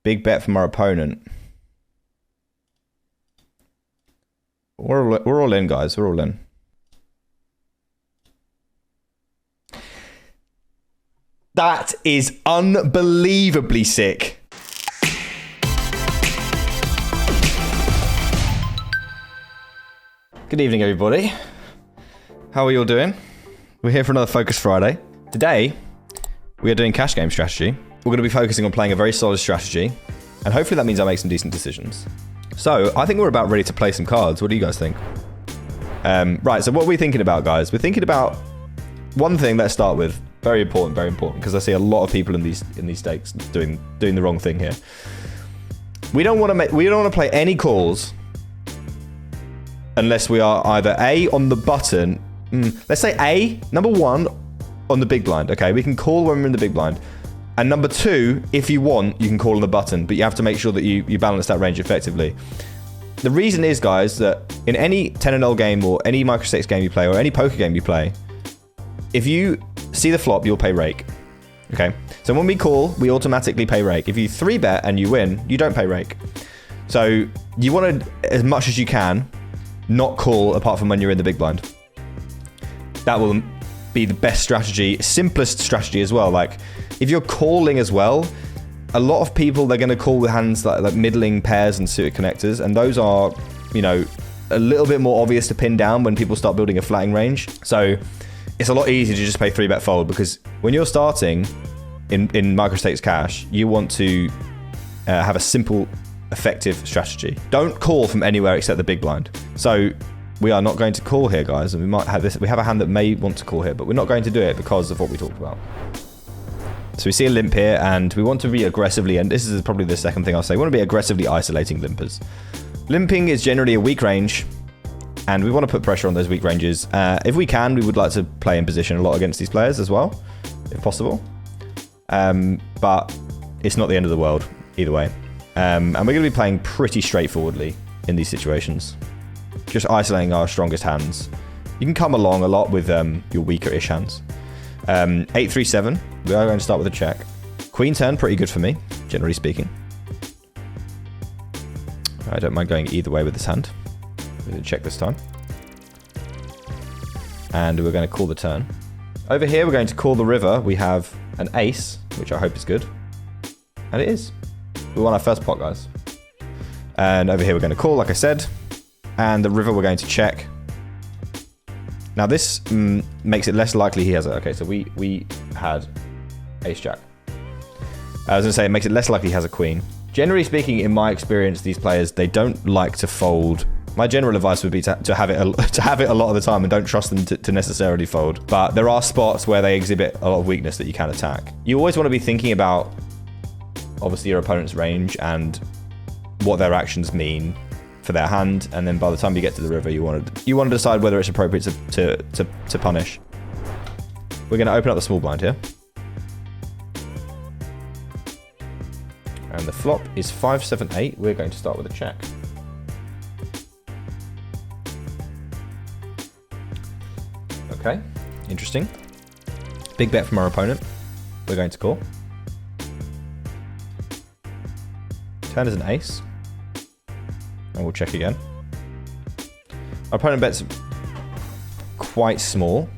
Big bet from our opponent. We're all in, guys. We're all in. That is unbelievably sick. Good evening, everybody. How are you all doing? We're here for another Focus Friday. Today, we are doing cash game strategy. We're going to be focusing on playing a very solid strategy, and hopefully that means I make some decent decisions. So, I think we're about ready to play some cards. What do you guys think? Right, so what are we thinking about, guys? We're thinking about one thing. Let's start with very important, because I see a lot of people in these stakes doing the wrong thing here. We don't want to play any calls unless we are either A, on the button. Let's say A, number one, on the big blind. Okay, we can call when we're in the big blind. And number two, if you want, you can call on the button, but you have to make sure that you balance that range effectively. The reason is, guys, that in any 10-0 game or any microstakes game you play or any poker game you play, if you see the flop, you'll pay rake. Okay, so when we call, we automatically pay rake. If you 3-bet and you win, you don't pay rake. So you want to, as much as you can, not call apart from when you're in the big blind. That will be the best strategy, simplest strategy as well. Like, if you're calling as well, a lot of people, they're going to call with hands like middling pairs and suited connectors, and those are, you know, a little bit more obvious to pin down when people start building a flatting range. So it's a lot easier to just play 3-bet fold, because when you're starting in microstakes cash, you want to have a simple, effective strategy. Don't call from anywhere except the big blind. So we are not going to call here, guys, and we might have this. We have a hand that may want to call here, but we're not going to do it because of what we talked about. So we see a limp here, and we want to be aggressively, and this is probably the second thing I'll say, we want to be aggressively isolating limpers. Limping is generally a weak range, and we want to put pressure on those weak ranges. If we can, we would like to play in position a lot against these players as well, if possible. But it's not the end of the world, either way. And we're going to be playing pretty straightforwardly in these situations. Just isolating our strongest hands. You can come along a lot with your weaker-ish hands. 8-3-7. We are going to start with a check. Queen turn, pretty good for me, generally speaking. I don't mind going either way with this hand. We're going to check this time. And we're going to call the turn. Over here, we're going to call the river. We have an ace, which I hope is good. And it is. We won our first pot, guys. And over here, we're going to call, like I said. And the river, we're going to check. Now, this makes it less likely he has a... Okay, so we had ace-jack. I was going to say, it makes it less likely he has a queen. Generally speaking, in my experience, these players, they don't like to fold. My general advice would be to have it a lot of the time, and don't trust them to necessarily fold. But there are spots where they exhibit a lot of weakness that you can attack. You always want to be thinking about, obviously, your opponent's range and what their actions mean for their hand, and then by the time you get to the river, you want to decide whether it's appropriate to punish. We're going to open up the small blind here. And the flop is 5-7-8. We're going to start with a check. Okay, interesting. Big bet from our opponent. We're going to call. Turn is an ace. And we'll check again. Our opponent bets quite small.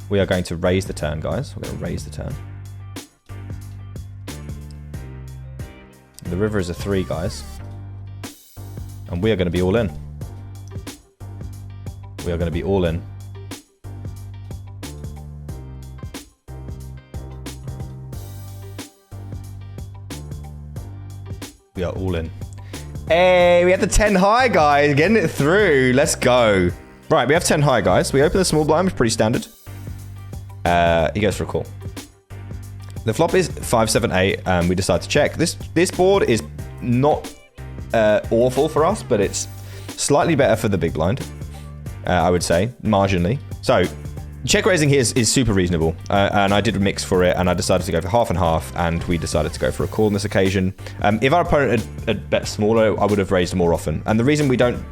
We are going to raise the turn, guys. We're going to raise the turn. The river is a 3, guys. And we are going to be all in. We are going to be all in. We are all in. Hey, we have the 10 high, guys. Getting it through. Let's go. Right, we have 10 high, guys. We open the small blind, which is pretty standard. He goes for a call. The flop is 5-7-8. We decide to check. This board is not awful for us, but it's slightly better for the big blind. I would say, marginally. So, check raising here is super reasonable, and I did a mix for it, and I decided to go for half and half, and we decided to go for a call on this occasion. If our opponent had bet smaller, I would have raised more often. And the reason we don't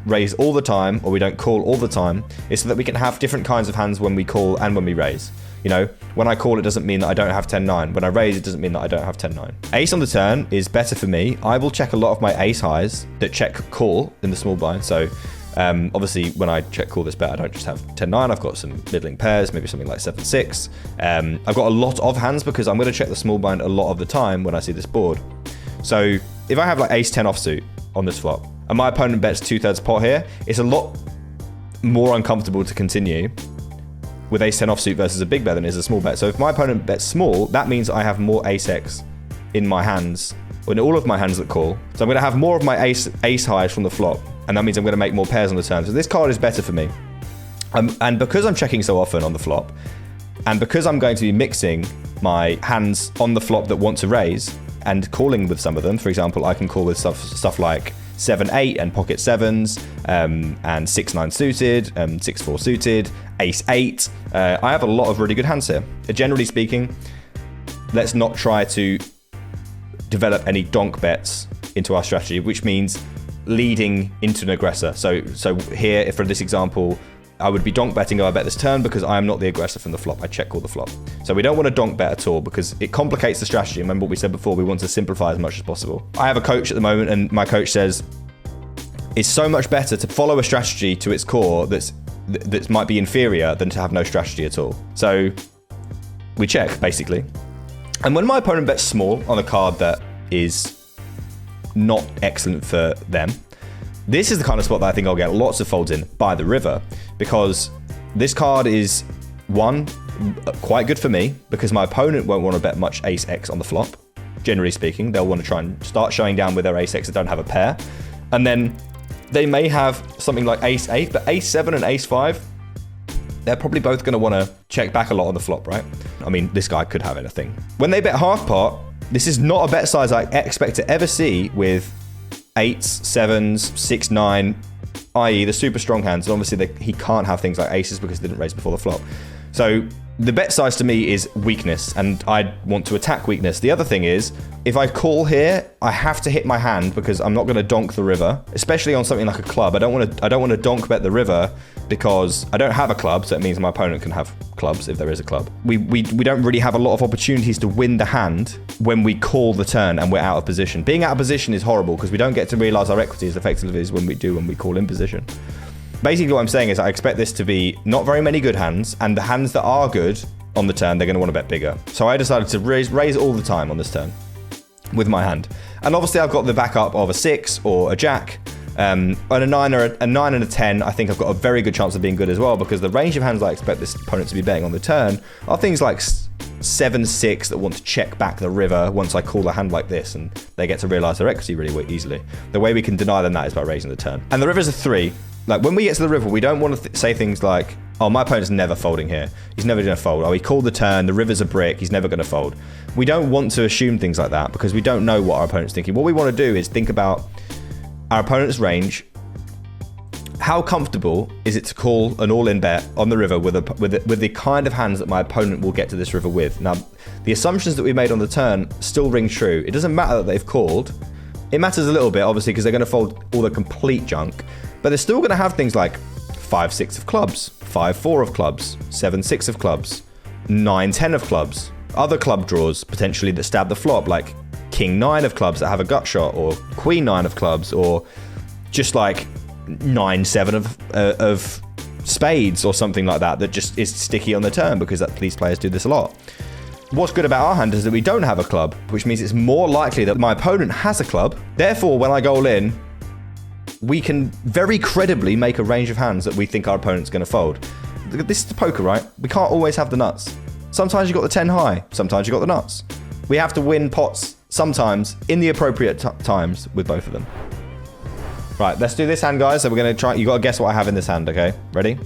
raise all the time, or we don't call all the time, is so that we can have different kinds of hands when we call and when we raise. You know, when I call, it doesn't mean that I don't have 10-9. When I raise, it doesn't mean that I don't have 10-9. Ace on the turn is better for me. I will check a lot of my ace highs that check call in the small blind. So obviously, when I check call this bet, I don't just have 10-9. I've got some middling pairs, maybe something like 7-6. I've got a lot of hands because I'm going to check the small blind a lot of the time when I see this board. So if I have like ace 10 offsuit on this flop, and my opponent bets 2/3 pot here, it's a lot more uncomfortable to continue with ace 10 offsuit versus a big bet than it is a small bet. So if my opponent bets small, that means I have more ace X in my hands, or in all of my hands that call. So I'm going to have more of my ace highs from the flop, and that means I'm going to make more pairs on the turn. So this card is better for me. And because I'm checking so often on the flop, and because I'm going to be mixing my hands on the flop that want to raise and calling with some of them, for example, I can call with stuff like 7-8 and pocket sevens, and 6-9 suited, 6-4 suited, ace-8. I have a lot of really good hands here. Generally speaking, let's not try to develop any donk bets into our strategy, which means leading into an aggressor. So here, if for this example, I would be donk betting if I bet this turn because I am not the aggressor from the flop. I check call the flop. So we don't want to donk bet at all because it complicates the strategy. Remember what we said before, we want to simplify as much as possible. I have a coach at the moment and my coach says it's so much better to follow a strategy to its core that might be inferior than to have no strategy at all. So we check basically. And when my opponent bets small on a card that is not excellent for them, this is the kind of spot that I think I'll get lots of folds in by the river, because this card is, one, quite good for me because my opponent won't want to bet much ace X on the flop. Generally speaking, they'll want to try and start showing down with their ace X that don't have a pair. And then they may have something like ace 8, but ace 7 and ace 5, they're probably both going to want to check back a lot on the flop, right? I mean, this guy could have anything. When they bet half pot, this is not a bet size I expect to ever see with 8s, 7s, 6-9, i.e. the super strong hands. And obviously he can't have things like aces because they didn't raise before the flop. So the bet size to me is weakness, and I want to attack weakness. The other thing is, if I call here, I have to hit my hand because I'm not going to donk the river, especially on something like a club. I don't want to donk bet the river because I don't have a club, so it means my opponent can have clubs if there is a club. We don't really have a lot of opportunities to win the hand when we call the turn and we're out of position. Being out of position is horrible because we don't get to realize our equity as effectively as when we call in position. Basically what I'm saying is I expect this to be not very many good hands, and the hands that are good on the turn, they're going to want to bet bigger. So I decided to raise all the time on this turn with my hand. And obviously I've got the backup of a 6 or a jack, and a 9 and a 10. I think I've got a very good chance of being good as well, because the range of hands I expect this opponent to be betting on the turn are things like 7-6 that want to check back the river once I call a hand like this, and they get to realize their equity really easily. The way we can deny them that is by raising the turn. And the river's a 3. Like, when we get to the river, we don't want to say things like, oh, my opponent's never folding here. He's never going to fold. Oh, he called the turn. The river's a brick. He's never going to fold. We don't want to assume things like that because we don't know what our opponent's thinking. What we want to do is think about our opponent's range. How comfortable is it to call an all-in bet on the river with the kind of hands that my opponent will get to this river with? Now, the assumptions that we made on the turn still ring true. It doesn't matter that they've called. It matters a little bit, obviously, because they're going to fold all the complete junk. But they're still going to have things like 5-6 of clubs, 5-4 of clubs, 7-6 of clubs, 9-10 of clubs, other club draws potentially that stab the flop, like King 9 of clubs that have a gut shot, or Queen 9 of clubs, or just like 9-7 of spades or something like that just is sticky on the turn, because these players do this a lot. What's good about our hand is that we don't have a club, which means it's more likely that my opponent has a club. Therefore, when I go all in, we can very credibly make a range of hands that we think our opponent's going to fold. This is the poker, right? We can't always have the nuts. Sometimes you got the 10 high, sometimes you got the nuts. We have to win pots sometimes in the appropriate times with both of them. Right, let's do this hand, guys. So we're going to try. You got to guess what I have in this hand, okay? Ready?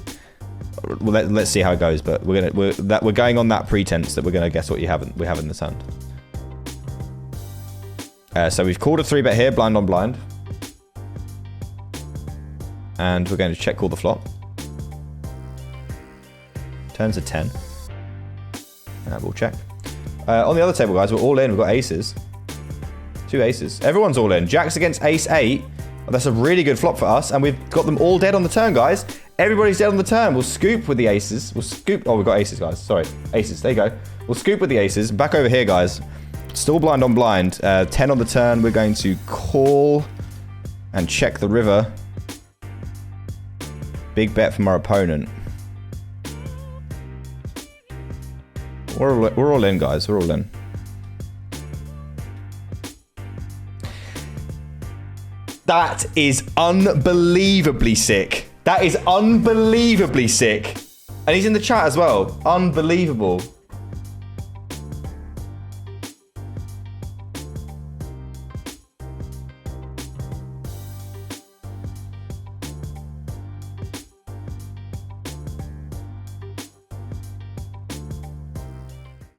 Well, let's see how it goes, but we're going on that pretense that we're going to guess what we have in this hand. So we've called a 3-bet here, blind on blind. And we're going to check call the flop. Turns a 10. And we'll check. On the other table, guys, we're all in. We've got aces. 2 aces. Everyone's all in. Jacks against ace 8. That's a really good flop for us. And we've got them all dead on the turn, guys. Everybody's dead on the turn. We'll scoop with the aces. We'll scoop. Oh, we've got aces, guys. Sorry. Aces. There you go. We'll scoop with the aces. Back over here, guys. Still blind on blind. 10 on the turn. We're going to call and check the river. Big bet from our opponent. We're all in, guys. We're all in. That is unbelievably sick. That is unbelievably sick. And he's in the chat as well. Unbelievable.